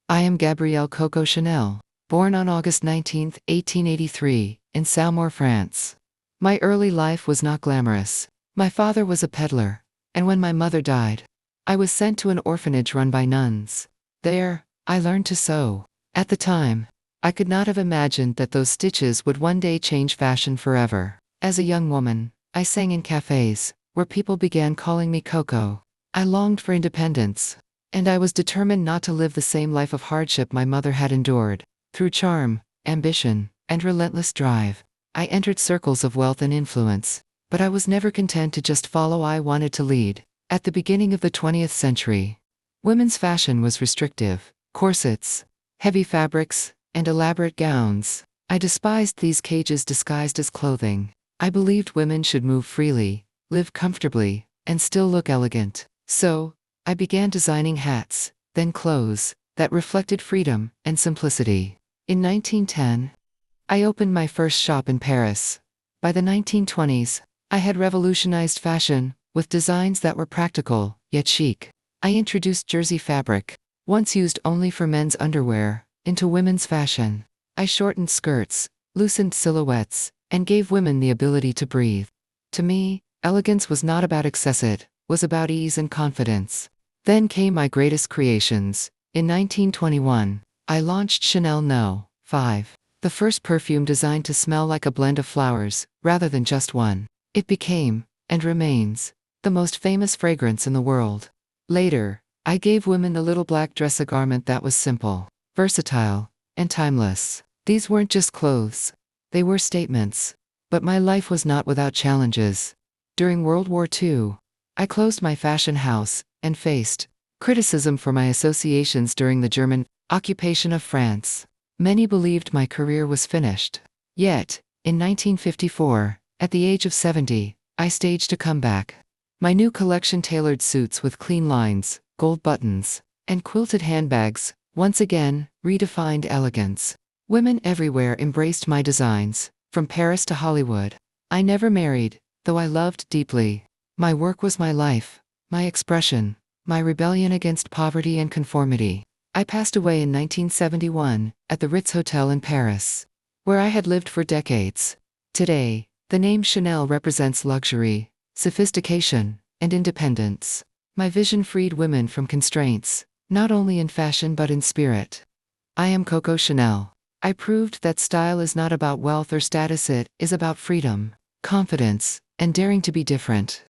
I am Gabrielle Coco Chanel, born on August 19, 1883, in Saumur, France. My early life was not glamorous. My father was a peddler, and when my mother died, I was sent to an orphanage run by nuns. There, I learned to sew. At the time, I could not have imagined that those stitches would one day change fashion forever. As a young woman, I sang in cafes, where people began calling me Coco. I longed for independence, and I was determined not to live the same life of hardship my mother had endured. Through charm, ambition, and relentless drive, I entered circles of wealth and influence, but I was never content to just follow. I wanted to lead. At the beginning of the 20th century, women's fashion was restrictive: corsets, heavy fabrics, and elaborate gowns. I despised these cages disguised as clothing. I believed women should move freely, live comfortably, and still look elegant. So, I began designing hats, then clothes, that reflected freedom and simplicity. In 1910, I opened my first shop in Paris. By the 1920s, I had revolutionized fashion, with designs that were practical, yet chic. I introduced jersey fabric, once used only for men's underwear, into women's fashion. I shortened skirts, loosened silhouettes, and gave women the ability to breathe. To me, elegance was not about excess, it was about ease and confidence. Then came my greatest creations. In 1921, I launched Chanel No. 5, the first perfume designed to smell like a blend of flowers, rather than just one. It became, and remains, the most famous fragrance in the world. Later, I gave women the little black dress, a garment that was simple, versatile, and timeless. These weren't just clothes, they were statements. But my life was not without challenges. During World War II, I closed my fashion house and faced criticism for my associations during the German occupation of France. Many believed my career was finished. Yet, in 1954, at the age of 70, I staged a comeback. My new collection, tailored suits with clean lines, gold buttons, and quilted handbags, once again redefined elegance. Women everywhere embraced my designs, from Paris to Hollywood. I never married, though I loved deeply. My work was my life, my expression, my rebellion against poverty and conformity. I passed away in 1971, at the Ritz Hotel in Paris, where I had lived for decades. Today, the name Chanel represents luxury, sophistication, and independence. My vision freed women from constraints, not only in fashion but in spirit. I am Coco Chanel. I proved that style is not about wealth or status, it is about freedom, confidence, and daring to be different.